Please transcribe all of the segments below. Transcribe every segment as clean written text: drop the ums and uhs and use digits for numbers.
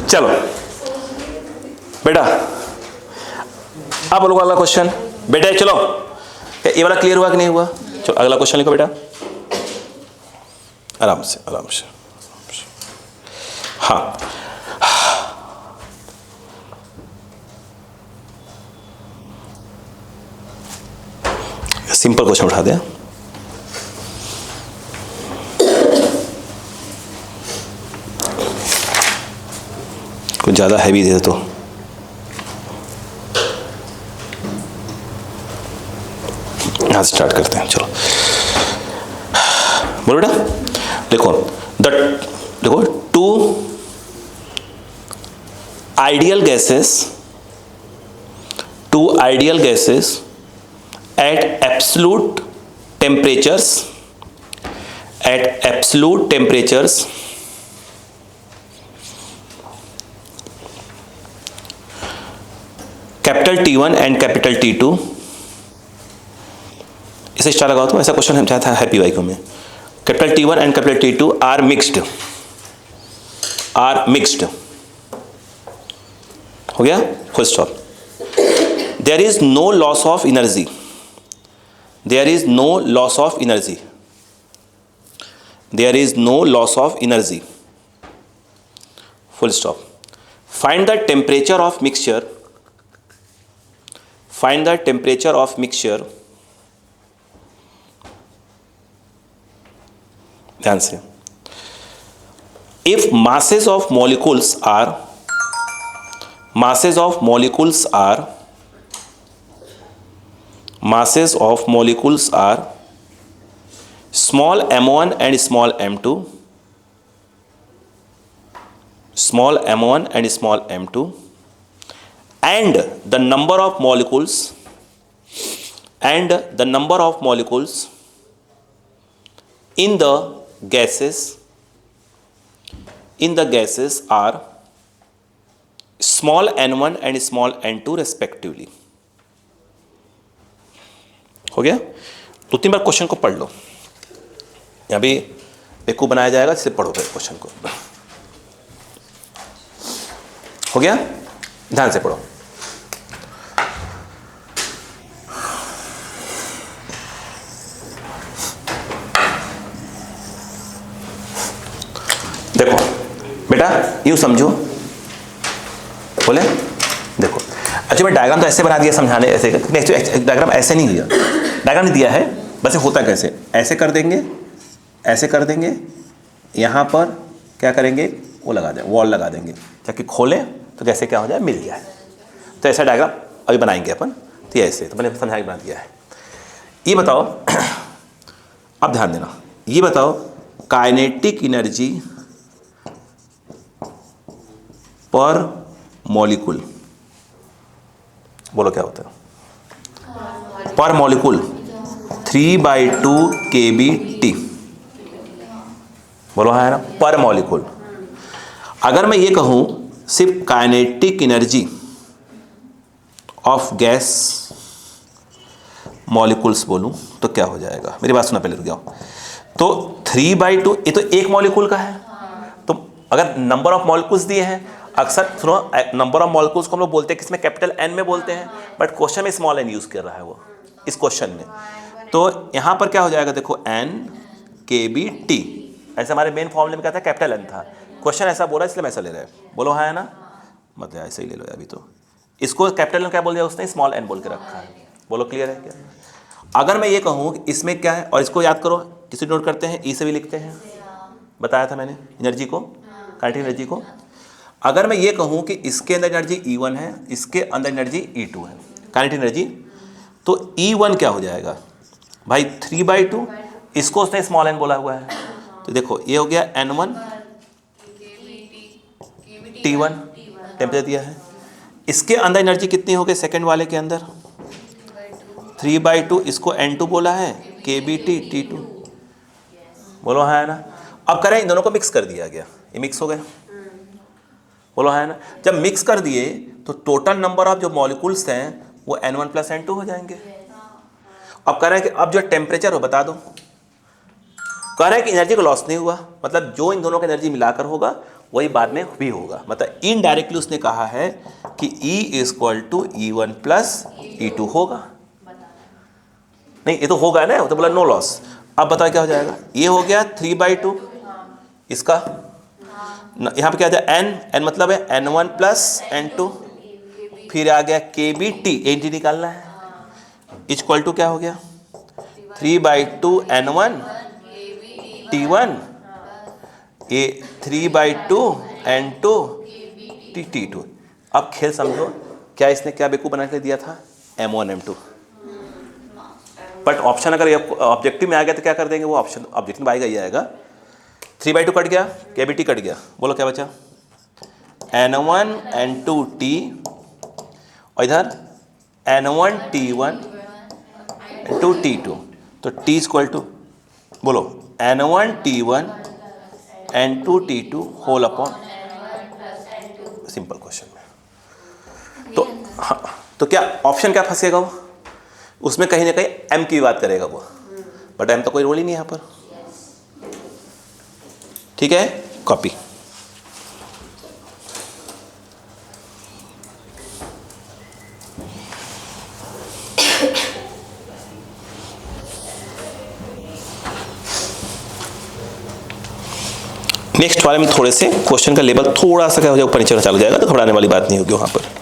चलो बेटा अब लोग अगला क्वेश्चन बेटा, चलो ये वाला क्लियर हुआ कि नहीं हुआ? चलो अगला क्वेश्चन लिखो बेटा, आराम से आराम से। हाँ सिंपल क्वेश्चन उठा दे, कुछ ज्यादा हैवी दे तो यहां से स्टार्ट करते हैं। चलो बोलो बेटा, देखो देखो two ideal gases at absolute temperatures capital T1 and capital T2, इसे स्टार लगाओ तो ऐसा क्वेश्चन हम चाहते हैं हैप्पी वाइको में। Capital T1 and capital T2 are mixed हो गया, full stop. There is no loss of energy, full stop. Find the temperature of mixture, ध्यान से। if masses of molecules are small m1 and small m2, and the number of molecules in the gases are small n1 and small n2 respectively। हो गया? 2-3 बार question को पढ़ लो, यहाँ भी बेकू बनाया जाएगा, इससे पढ़ो क्वेश्चन को। हो गया? ध्यान से पढ़ो। देखो बेटा यूं समझो, बोले देखो अच्छा मैं डायग्राम तो ऐसे बना दिया समझाने, ऐसे डायग्राम ऐसे नहीं दिया, डायग्राम नहीं दिया है, बस होता कैसे, ऐसे कर देंगे, यहाँ पर क्या करेंगे, वो लगा दें, वॉल लगा देंगे, ताकि खोलें तो कैसे क्या हो जाए, मिल जाए। तो ऐसा डायग्राम अभी बनाएंगे अपन, तो ऐसे तो मैंने समझा के बना दिया है। ये बताओ अब ध्यान देना, ये बताओ काइनेटिक एनर्जी पर मॉलिक्यूल, बोलो क्या होता है पर मॉलिक्यूल 3/2 kBT, बोलो है ना, पर मॉलिक्यूल। अगर मैं ये कहूं सिर्फ kinetic energy of gas molecules बोलूं तो क्या हो जाएगा, मेरी बात सुना पहले, रुक जाओ। तो 3/2 ये तो एक मॉलिक्यूल का है, तो अगर नंबर ऑफ मॉलिक्यूल्स दिए हैं, अक्सर सुनो नंबर ऑफ मॉलिक्यूल्स को हम लोग बोलते हैं किसमें, कैपिटल N में बोलते हैं, बट क्वेश्चन में स्मॉल n यूज कर रहा है वो इस क्वेश्चन में। तो यहाँ पर क्या हो जाएगा, देखो n kBT, ऐसे हमारे मेन फॉर्मूले में क्या था, कैपिटल N था, क्वेश्चन ऐसा बोला इसलिए मैं ऐसा ले रहा है, बोलो हाँ है ना, मतलब ऐसे ही ले लो अभी। तो इसको कैपिटल N क्या बोल दिया उसने, स्मॉल n बोल के रखा है, बोलो क्लियर है क्या? अगर मैं ये कहूँ कि इसमें क्या है, और इसको याद करो, किसी नोट करते हैं, ई से भी लिखते हैं, बताया था मैंने एनर्जी को, काइनेटिक एनर्जी को। अगर मैं ये कहूँ कि इसके अंदर एनर्जी E1 है, इसके अंदर एनर्जी E2 है, काइनेटिक एनर्जी, तो E1 क्या हो जाएगा भाई 3/2, इसको उसने स्मॉल n बोला हुआ है, तो देखो ये हो गया N1 T1 टेम्परेचर दिया है, इसके अंदर एनर्जी कितनी हो गई, सेकेंड वाले के अंदर 3/2, इसको N2 बोला है, kBT T2, बोलो है ना। अब करें इन दोनों को मिक्स कर दिया गया, ये मिक्स हो गया, बोलो है ना। जब मिक्स कर दिए तो टोटल नंबर ऑफ जो मॉलिक्यूल्स हैं वो N1 + N2 हो जाएंगे। अब कह रहे हैं कि अब जो टेम्परेचर हो बता दो, कह रहे हैं कि एनर्जी का लॉस नहीं हुआ, मतलब जो इन दोनों का एनर्जी मिलाकर होगा वही बाद में भी होगा। मतलब इनडायरेक्टली उसने कहा है कि E = E1 + E2 होगा। नहीं, ये तो होगा ना, तो बोला नो लॉस। अब बताओ क्या हो जाएगा, ये हो गया 3/2, इसका यहाँ पे क्या आ जाए n मतलब है n1 + n2, फिर आ गया KBT, एनटी निकालना है, इक्वल टू क्या हो गया 3/2 n1 T1, ये 3/2 n2 T2। अब खेल समझो, क्या इसने क्या बेवकूफ़ बना के दिया था m1 m2, बट ऑप्शन अगर ऑब्जेक्टिव में आ गया तो क्या कर देंगे, वो ऑप्शन ऑब्जेक्टिव में आएगा ही आएगा। 3/2 कट गया, KBT कट गया, बोलो क्या बचा n1 n2 T, और इधर n1 T1 n2 T2, तो T = बोलो n1 T1 n2 T2 whole upon, simple question में। तो हाँ, तो क्या ऑप्शन क्या फंसेगा, वो उसमें कहीं ना कहीं m की बात करेगा वो, बट m तो कोई रोल ही नहीं यहाँ पर। ठीक है, कॉपी। नेक्स्ट वाले में थोड़े से क्वेश्चन का लेवल थोड़ा सा क्या हो जाए, ऊपर नीचे चालू हो जाएगा, तो घबराने वाली बात नहीं होगी वहां पर।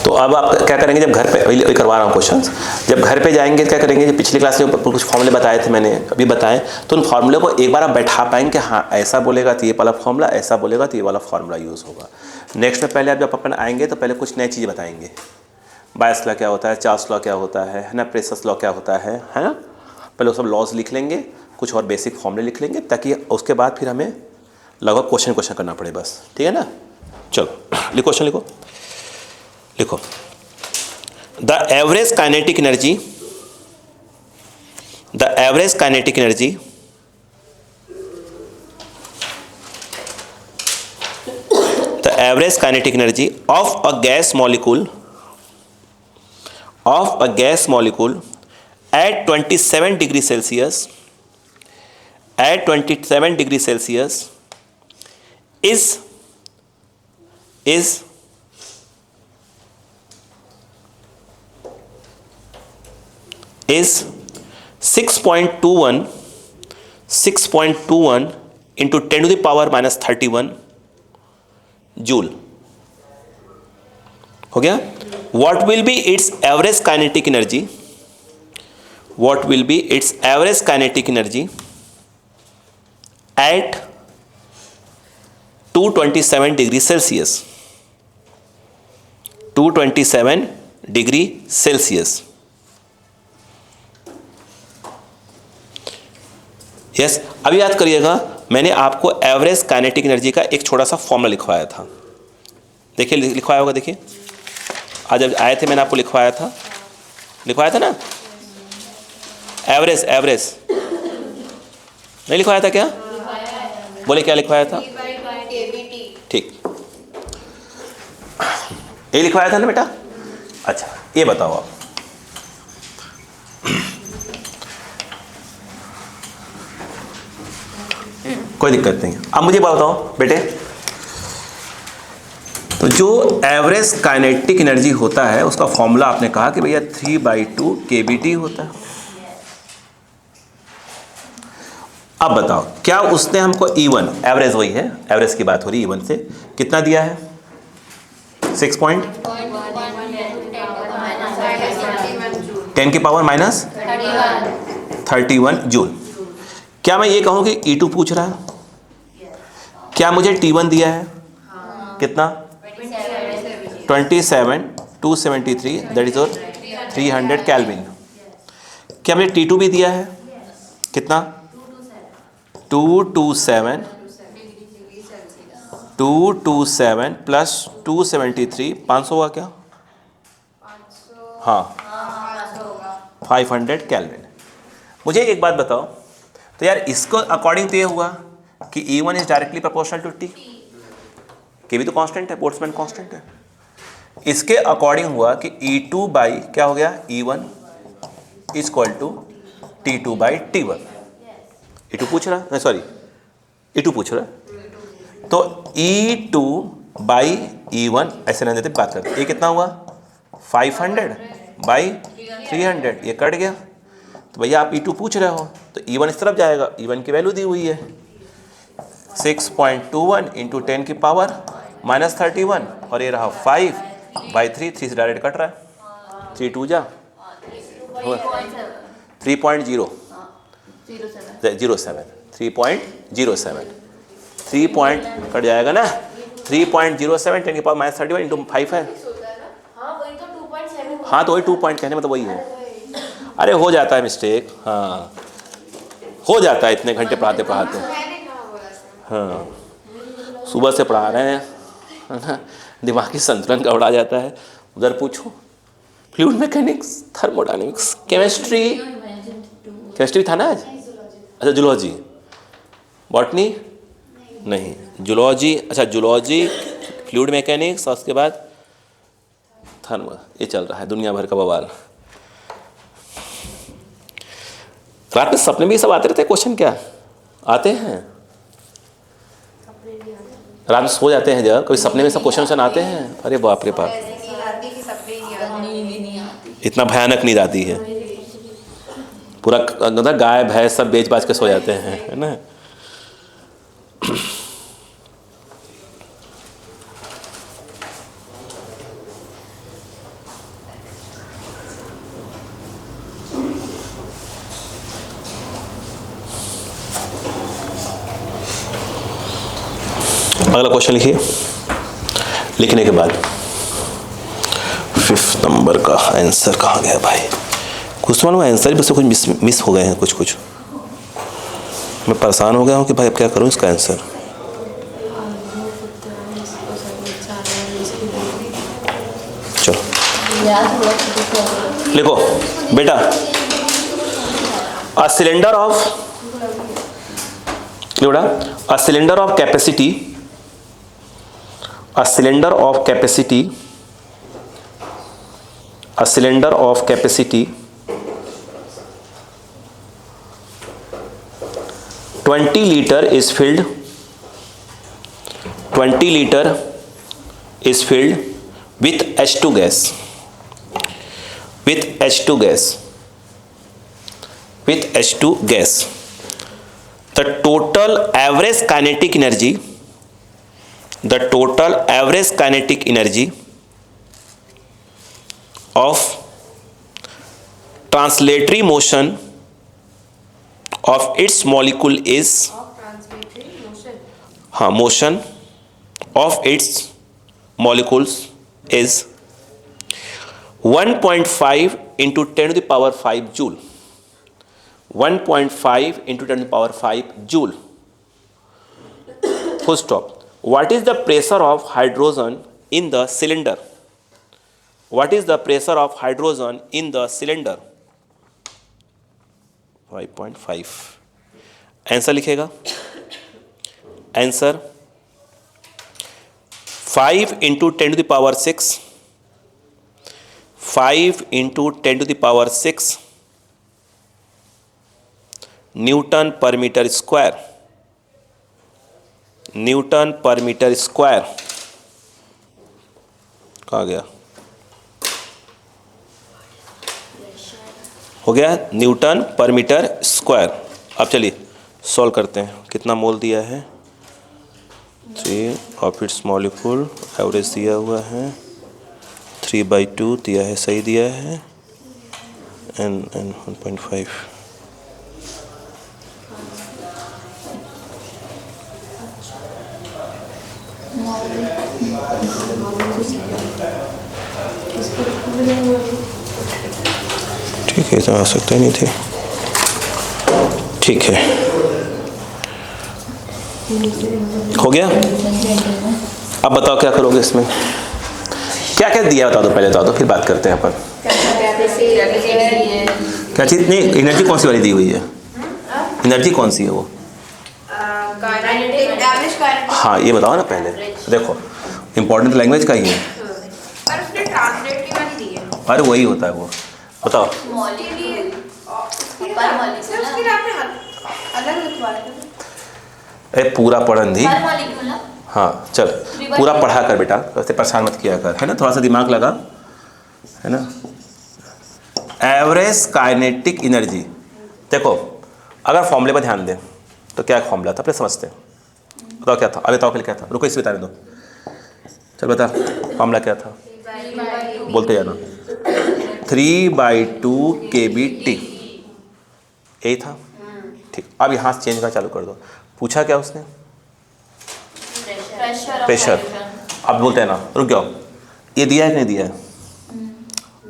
तो अब आप क्या करेंगे, जब घर पे करवा रहा हूँ क्वेश्चंस, जब घर पे जाएंगे क्या करेंगे, जब पिछली क्लास में कुछ फॉर्मूले बताए थे मैंने अभी बताए, तो उन फॉर्मूले को एक बार आप बैठा पाएंगे, हाँ ऐसा बोलेगा तो ये वाला फॉर्मूला, ऐसा बोलेगा तो ये वाला फॉर्मूला यूज़ होगा। नेक्स्ट में पहले आप जब अपन आएंगे तो पहले कुछ नई चीज़ बताएंगे, बायस लॉ क्या होता है, चार्ल्स लॉ क्या होता है ना, प्रेसस लॉ क्या होता है ना, पहले वो सब लॉज लिख लेंगे, कुछ और बेसिक फॉर्मूले लिख लेंगे, ताकि उसके बाद फिर हमें लगभग क्वेश्चन करना पड़े बस। ठीक है ना, चलो लिखो, क्वेश्चन लिखो। The average kinetic energy, the average kinetic energy the average kinetic energy of a gas molecule at 27 degrees Celsius is 6.21 into 10 to the power minus 31 joule. हो गया। What will be its average kinetic energy? What will be its average kinetic energy at 227 degrees Celsius? 227 degree Celsius. Yes, अभी याद करिएगा, मैंने आपको average kinetic energy का एक छोटा सा फॉर्मूला लिखवाया था। देखिए लिखवाया होगा, देखिए आज जब आए थे मैंने आपको लिखवाया था ना, एवरेज नहीं लिखवाया था क्या? बोले क्या लिखवाया था? ठीक, ये लिखवाया था ना बेटा। अच्छा, ये बताओ आप, कोई दिक्कत नहीं। अब मुझे बताओ बेटे, तो जो एवरेज काइनेटिक एनर्जी होता है उसका फॉर्मूला आपने कहा कि भैया 3/2 KBT होता है। अब बताओ क्या उसने हमको E1 एवरेज वही है, एवरेज की बात हो रही है E1 से, कितना दिया है? 6 पॉइंट 10 की पावर माइनस 31 जूल। क्या मैं ये कहूँ कि E2 पूछ रहा है? क्या मुझे T1 दिया है? कितना? 27,273 दैट इज और 300 केल्विन। क्या मुझे T2 भी दिया है? कितना? 227 प्लस 273 500 हुआ क्या? हाँ 500 केल्विन। मुझे एक बात बताओ, तो यार इसको अकॉर्डिंग तो ये हुआ कि E1 is directly proportional to T, के भी तो कांस्टेंट है, बोल्ट्जमैन कांस्टेंट है। इसके अकॉर्डिंग हुआ कि E2 बाई क्या हो गया? E1 is equal to T2 by T1। E2 पूछ रहा है, सॉरी E2 पूछ रहा है, तो E2 बाई E1 ऐसे नहीं देते, बात करते। ये कितना हुआ? 500 बाई 300, ये कट गया। तो भैया आप E2 पूछ रहे हो तो E1 इस तरफ जाएगा, E1 की वैल्यू दी हुई है 6.21 इंटू 10 की पावर माइनस 31, और ये रहा 5/3, 3 से डायरेक्ट कट रहा है, 3 2 जा 3.007, 3 पॉइंट कट जाएगा ना, 3.07 10 की पावर माइनस 31 इंटू 5 है। हाँ तो वही 2 पॉइंट कहने में तो वही है। अरे हो जाता है मिस्टेक, हाँ हो जाता है, इतने घंटे पढ़ाते पढ़ाते। हाँ सुबह से पढ़ा रहे हैं, है ना, दिमागी संतुलन गड़बड़ा जाता है। उधर पूछो फ्लूइड मैकेनिक्स, थर्मोडायनेमिक्स, केमिस्ट्री था ना आज? अच्छा जूलॉजी, बॉटनी नहीं, जूलॉजी, अच्छा जूलॉजी, फ्लूइड मैकेनिक्स और उसके बाद थर्मो, ये चल रहा है दुनिया भर का बवाल। रात में सपने में सब आते रहते हैं क्वेश्चन, क्या आते हैं? रात में सो जाते हैं जब, कभी सपने में सब क्वेश्चन आते हैं? अरे बाप रे बाप, इतना भयानक नींद आती है, पूरा गाय भैंस सब बेच बाच के सो जाते हैं, है ना। अगला क्वेश्चन लिखिए, लिखने के बाद 5th नंबर का आंसर कहाँ गया भाई? कुछ मालूम आंसर भी कुछ मिस हो गए हैं, कुछ मैं परेशान हो गया हूँ कि भाई अब क्या करूँ इसका आंसर। चलो लिखो बेटा, a cylinder of capacity, a cylinder of capacity 20 liter is filled with H2 gas. The total average kinetic energy of translatory motion of its molecule is motion of its molecules is 1.5 into 10 to the power 5 joule. 1.5 into 10 to the power 5 joule. Full stop. What is the pressure of hydrogen in the cylinder? What is the pressure of hydrogen in the cylinder? 5.5. Answer लिखेगा, answer 5 into 10 to the power 6, 5 into 10 to the power 6 Newton पर metre square, Newton पर metre square कहाँ गया? हो गया Newton पर metre square. अब चलिए सॉल्व करते हैं। कितना मोल दिया है 3 ऑफ इट्स मॉलिक्यूल, एवरेज दिया हुआ है 3/2 दिया है, सही दिया है, n 1.5। ठीक है, इतना आ सकता ही नहीं थे। ठीक है, हो गया। अब बताओ क्या करोगे इसमें, क्या क्या दिया बता दो, पहले बता दो फिर बात करते हैं अपन। क्या चीज़ नहीं, एनर्जी कौन सी वाली दी हुई है, एनर्जी कौन सी है वो? हाँ ये बताओ ना पहले। देखो इम्पोर्टेंट लैंग्वेज का ही है। अरे वही होता है वो, बताओ। अरे पूरा पढ़न दी। हाँ चल पूरा पढ़ा कर बेटा, वैसे परेशान मत किया कर, है ना, थोड़ा सा दिमाग लगा, है ना। एवरेज काइनेटिक एनर्जी, देखो अगर फॉर्मूले पर ध्यान दें तो क्या फॉर्मूला था, अपने समझते हैं। बताओ क्या था, अभी बताओ पहले क्या था, रुको इसे बताने दो। चल बता फॉर्मूला क्या था, बोलते जाना। 3/2 kBT, यही था। ठीक, अब यहाँ से चेंज करना चालू कर दो। पूछा क्या उसने, प्रेशर। अब बोलते हैं ना, रुक जाओ, ये दिया है कि नहीं दिया है,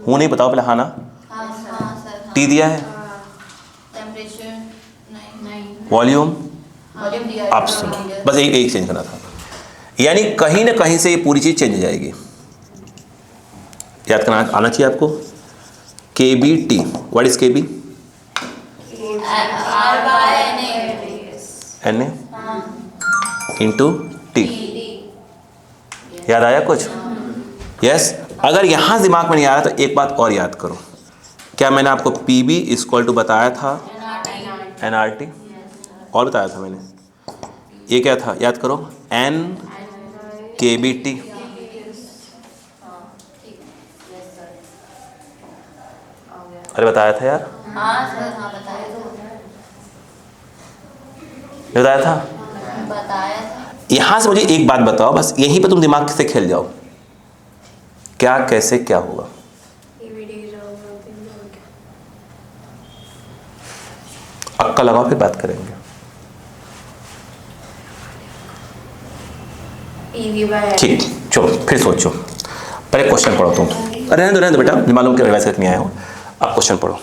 हूँ नहीं बताओ पहले, हाँ ना। टी दिया है, वॉल्यूम आप सुनो, बस एक चेंज करना था, यानी कहीं ना कहीं से ये पूरी चीज चेंज हो जाएगी। याद करना आना चाहिए आपको। KBT, what is KB? Na into T. याद आया कुछ? यस। अगर यहाँ दिमाग में नहीं आ रहा तो एक बात और याद करो, क्या मैंने आपको PB इक्वल टू बताया था nRT, और बताया था मैंने, ये क्या था याद करो, N KBT। अरे बताया था यार, बताया था। यहां से मुझे एक बात बताओ, बस यहीं पे तुम दिमाग से खेल जाओ, क्या कैसे क्या होगा। अक्का लगाओ फिर बात करेंगे। ठीक, चलो फिर सोचो, पहले क्वेश्चन पढ़ो तुम। रहने दो बेटा, मालूम के रिवाइज करके नहीं आए हो, आप क्वेश्चन पढ़ो।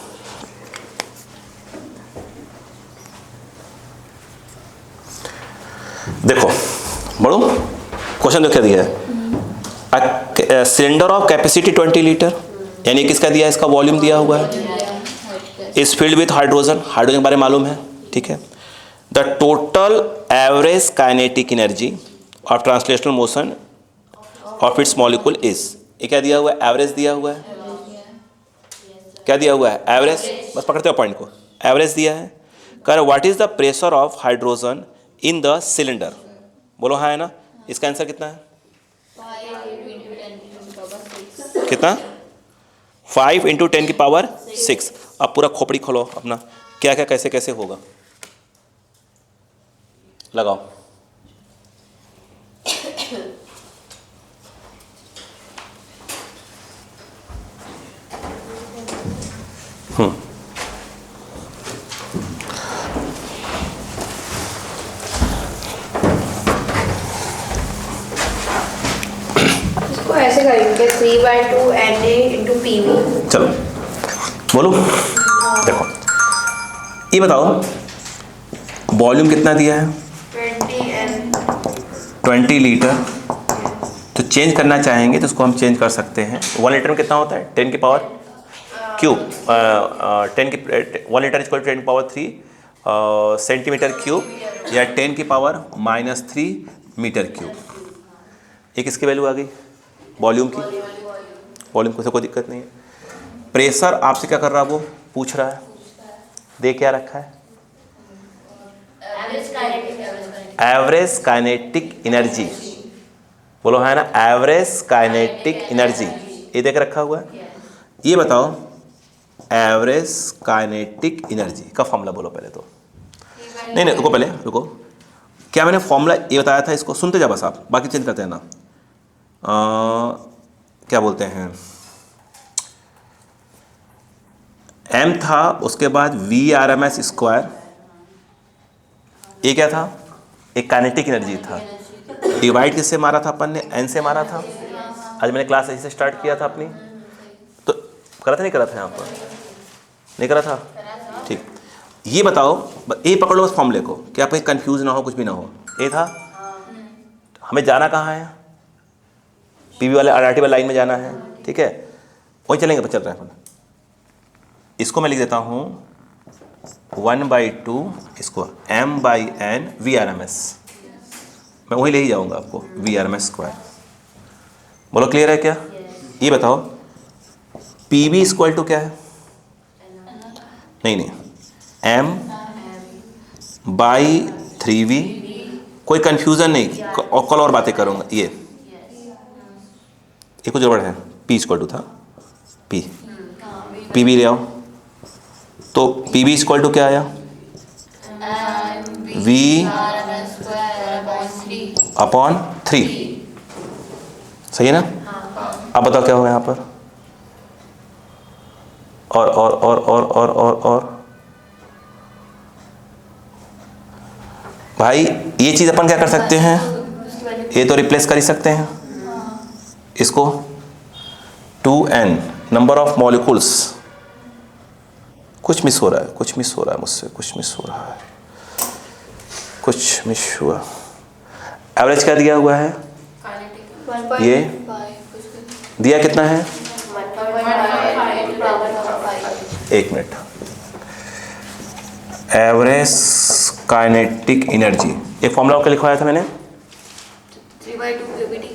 देखो बड़ो क्वेश्चन तो क्या दिया है, सिलेंडर ऑफ कैपेसिटी 20 लीटर, यानी किसका दिया है, इसका वॉल्यूम दिया हुआ है, is filled with hydrogen, hydrogen के बारे में मालूम है, ठीक है। The total average kinetic energy of translational motion of its molecule is, ये क्या दिया हुआ है, एवरेज दिया हुआ है, क्या दिया हुआ है, एवरेज, बस पकड़ते हो पॉइंट को, एवरेज दिया है। कह what is the pressure of hydrogen in the cylinder, बोलो हाँ है ना। इसका आंसर कितना है, कितना, 5 × 10⁶। अब पूरा खोपड़ी खोलो अपना, क्या क्या कैसे कैसे होगा, लगाओ। ऐसे करेंगे 3/2 Na × PV। चलो बोलो, देखो ये बताओ वॉल्यूम कितना दिया है, 20 लीटर। तो चेंज करना चाहेंगे तो इसको हम चेंज कर सकते हैं। 1 लीटर में कितना होता है, 10 की power cube, 1 litre equal 10⁻³ centimetre cube, या 10 की पावर -3 मीटर क्यूब। ये किसकी वैल्यू आ गई, वॉल्यूम की। वॉल्यूम को कोई दिक्कत नहीं है। प्रेशर आपसे क्या कर रहा है, वो पूछ रहा है, दे क्या रखा है, एवरेज काइनेटिक एनर्जी, बोलो है ना, एवरेज काइनेटिक एनर्जी, ये देख रखा हुआ है। ये बताओ एवरेज काइनेटिक एनर्जी का फॉर्मूला बोलो पहले तो। नहीं रुको, पहले रुको। क्या मैंने फॉर्मूला ये बताया था, इसको सुनते जा बस आप, बाकी चेंज करते हैं ना। क्या बोलते हैं, m था, उसके बाद VRMS स्क्वायर, ये क्या था, एक काइनेटिक एनर्जी था। डिवाइड किससे मारा था अपन ने, n से मारा था। आज मैंने क्लास ऐसे स्टार्ट किया था अपनी, तो करा था नहीं करा था, यहाँ पर नहीं करा था, ठीक। ये बताओ, ये पकड़ लो बस फॉर्मूले को, क्या आप कहीं कंफ्यूज ना हो, कुछ भी ना हो। ये था, हमें जाना कहाँ है, पीवी वाले RRT वाले लाइन में जाना है, ठीक है, वहीं चलेंगे, चल रहे हैं। इसको मैं लिख देता हूँ 1/2 इसको m/n VRMS, मैं वहीं ले ही जाऊँगा आपको, VRMS स्क्वायर। बोलो क्लियर है क्या? ये बताओ PV इक्वल टू क्या है? नहीं, m/3v, कोई कंफ्यूजन नहीं, और कल और बातें करूँगा। ये कुछ गड़बड़ है, P इक्वल टू था, PV ले आओ, तो PV इक्वल टू क्या आया, V/3, सही है ना? अब बताओ क्या होगा यहाँ पर, और भाई ये चीज़ अपन क्या कर सकते हैं, ये तो रिप्लेस कर ही सकते हैं इसको, 2n नंबर ऑफ मॉलिक्यूल्स। कुछ मिस हो रहा है, मुझसे कुछ मिस हो रहा है, कुछ मिस हुआ। एवरेज क्या दिया हुआ है, ये दिया कितना है, 1 मिनट। एवरेज काइनेटिक एनर्जी, एक फॉर्मूला क्या लिखवाया था मैंने, 3/2 kBT।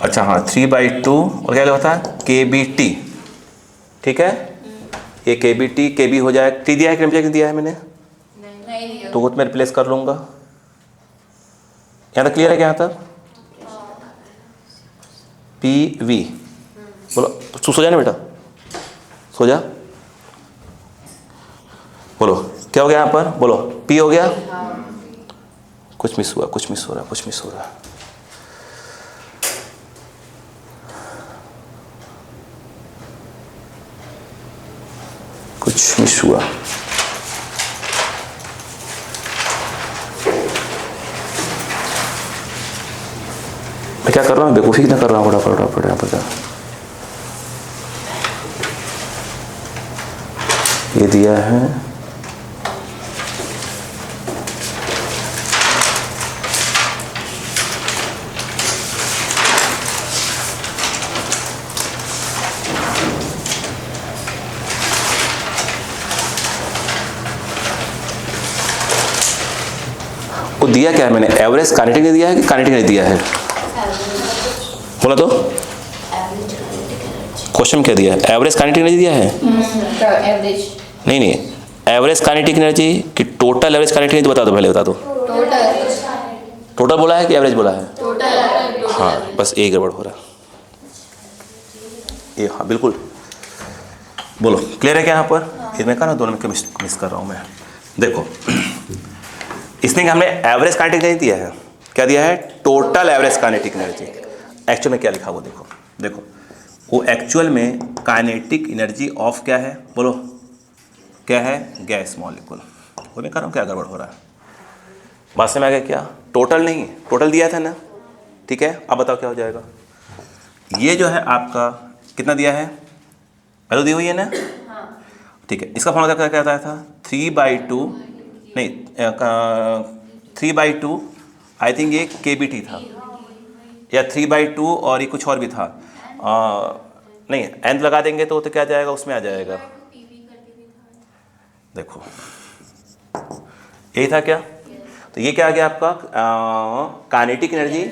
अच्छा हाँ, 3/2 और क्या लिखा था, kBT, ठीक है। ये kBT, kB हो जाए, T दिया है कि नहीं दिया है मैंने, नहीं, तो वो मैं रिप्लेस कर लूँगा। यहाँ तक क्लियर है क्या, यहाँ तक? PV, बोलो तू सो जा ना बेटा, सो जा। बोलो क्या हो गया यहाँ पर, बोलो P हो गया, कुछ मिस हुआ, कुछ मिस हो रहा है, कुछ मिस हुआ। मैं क्या कर रहा हूँ, बेवकूफ़ी कितना कर रहा हूँ, फटाफट यहाँ पर क्या, ये दिया है, वो दिया क्या है मैंने, एवरेज काइनेटिक ने दिया है कि काइनेटिक ने दिया है, बोला तो क्वेश्चन क्या दिया है, एवरेज काइनेटिक एनर्जी दिया है, एवरेज नहीं, एवरेज काइनेटिक एनर्जी कि टोटल एवरेज काइनेटिक एनर्जी, बता दो पहले, बता दो। टोटल बोला है कि एवरेज बोला है, हाँ बस एक गड़बड़ हो रहा है ये, हाँ बिल्कुल। बोलो क्लियर है क्या यहाँ पर, ये मैं कह रहा हूँ दोनों में मिस कर रहा हूँ मैं। देखो इसने हमने एवरेज काइनेटिक एनर्जी दिया है, क्या दिया है, total average kinetic energy. Actual में क्या लिखा वो देखो वो एक्चुअल में काइनेटिक एनर्जी ऑफ क्या है, बोलो क्या है, गैस मॉलिक्यूल। वो मैं कह रहा हूँ क्या गड़बड़ हो रहा है, बात से में आ गया क्या, टोटल नहीं, टोटल दिया था ना, ठीक है। अब बताओ क्या हो जाएगा, ये जो है आपका कितना दिया है, वैल्यू दी हुई है ना, ठीक है। इसका फॉर्मूला क्या आता था, 3/2 नहीं 3/2 आई थिंक ये kBT था, या 3/2 और ये कुछ और भी था, नहीं n लगा देंगे तो क्या जाएगा, उसमें आ जाएगा। देखो यही था क्या, तो ये क्या आ गया आपका, kinetic energy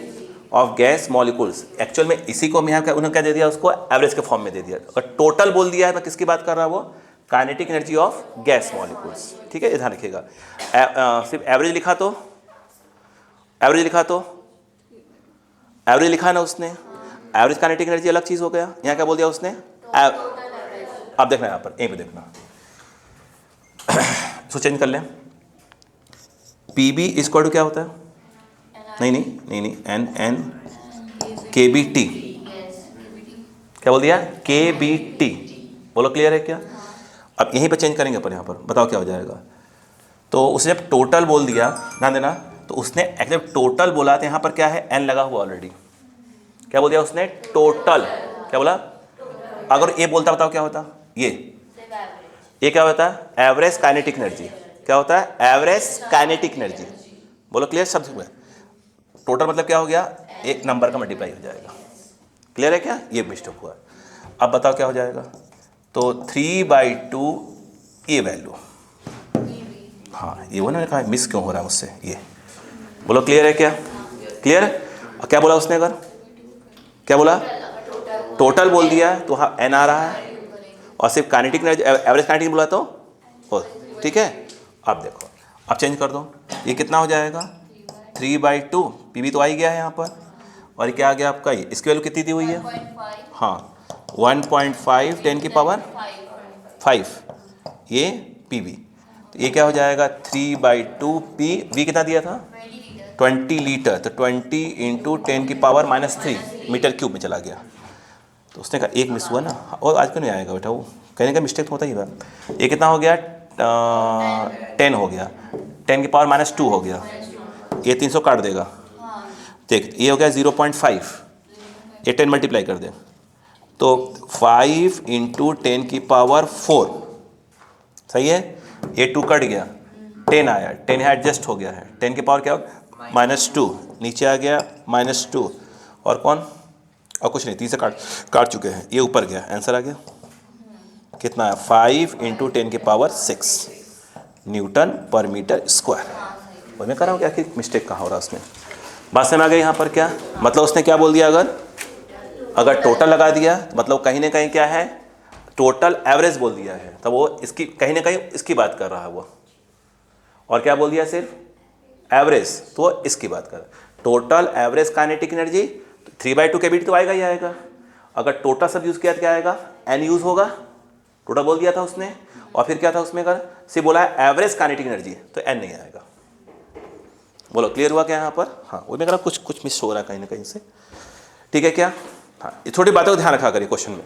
of gas molecules. Actual में इसी को मैं यहाँ उन्होंने क्या दे दिया, उसको एवरेज के फॉर्म में दे दिया। अगर टोटल बोल दिया है तो किसकी बात कर रहा है वो, kinetic energy of gas molecules, ठीक है, ध्यान रखिएगा। सिर्फ एवरेज लिखा तो एवरेज लिखा ना उसने, एवरेज काइनेटिक एनर्जी अलग चीज़ हो गया। यहाँ क्या बोल दिया उसने, अब देखना यहाँ पर, यहीं पे देखना, इसको चेंज कर लें, पी बी इक्वल टू क्या होता है? नहीं, एन एन के बी टी। क्या बोल दिया? के बी टी। बोलो क्लियर है क्या? अब यहीं पर चेंज करेंगे अपन यहाँ पर, बताओ क्या हो जाएगा। तो उसने जब टोटल बोल दिया, ध्यान देना, तो उसने जब टोटल बोला तो यहाँ पर क्या है? एन लगा हुआ ऑलरेडी। क्या बोल दिया उसने? टोटल। क्या बोला? अगर ये बोलता बताओ क्या होता? ये क्या होता है? Average kinetic energy. क्या होता है? Average kinetic energy. बोलो क्लियर शब्द में? टोटल मतलब क्या हो गया? एक नंबर का मल्टीप्लाई हो जाएगा। क्लियर है क्या? ये मिस्टेक हुआ। अब बताओ क्या हो जाएगा। तो 3/2 ये वैल्यू, हाँ ये वो ना कहा मिस क्यों हो रहा है मुझसे ये। बोलो क्लियर है क्या? क्लियर है? क्या बोला उसने? अगर क्या बोला? टोटल बोल दिया तो हाँ एन आ रहा है, और सिर्फ काइनेटिक एवरेज काइनेटिक बोला तो हो, ठीक है। अब देखो, अब चेंज कर दो, ये कितना हो जाएगा? 3/2 पी बी तो आ ही गया है यहाँ पर, और ये क्या आ गया आपका? ये इसकी वैल्यू कितनी दी हुई है? हाँ 1.5 10 की पावर 5, ये पी बी। तो ये क्या हो जाएगा? 3/2 पी वी कितना दिया था? 20 लीटर। तो 20 इंटू 10 की पावर -3 मीटर क्यूब में चला गया। तो उसने कहा एक मिस हुआ ना, और आज क्यों नहीं आएगा बेटा, वो कहने का मिस्टेक तो होता ही है। ये कितना हो गया? 10 हो गया, 10 की पावर -2 हो गया, ये 300 काट देगा। देख ये हो गया 0.5, ये 10 मल्टीप्लाई कर दे तो 5 इंटू 10 की पावर 4, सही है। ये 2 कट गया, 10 आया, 10 है एडजस्ट हो गया है, 10 की पावर क्या हो? -2, नीचे आ गया -2, और कौन? और कुछ नहीं, 3 से काट चुके हैं, ये ऊपर गया, आंसर आ गया कितना है? 5 इंटू 10 की पावर 6 न्यूटन पर मीटर स्क्वायर। और मैं कह रहा हूँ कि आखिर मिस्टेक कहाँ हो रहा है उसमें। बात समझ में आ गई यहाँ पर? क्या मतलब उसने क्या बोल दिया? अगर टोटल लगा दिया तो मतलब कहीं ना कहीं क्या है? टोटल एवरेज बोल दिया है, तो वो इसकी कहीं ना कहीं इसकी बात कर रहा है वो। और क्या बोल दिया? सिर्फ एवरेज, तो वो इसकी बात कर रहा है। टोटल एवरेज काइनेटिक एनर्जी 3/2 के बीट तो आएगा ही आएगा। अगर टोटल सब यूज़ किया तो क्या आएगा? एन यूज़ होगा। टोटल बोल दिया था उसने, और फिर क्या था उसमें? अगर सिर्फ बोला है एवरेज काइनेटिक एनर्जी तो एन नहीं आएगा। बोलो क्लियर हुआ क्या यहाँ पर? हाँ, वो मैं कह रहा कुछ मिस हो रहा है कहीं ना कहीं से, ठीक है क्या? हाँ, ये छोटी बातों को ध्यान रखा करिए क्वेश्चन में।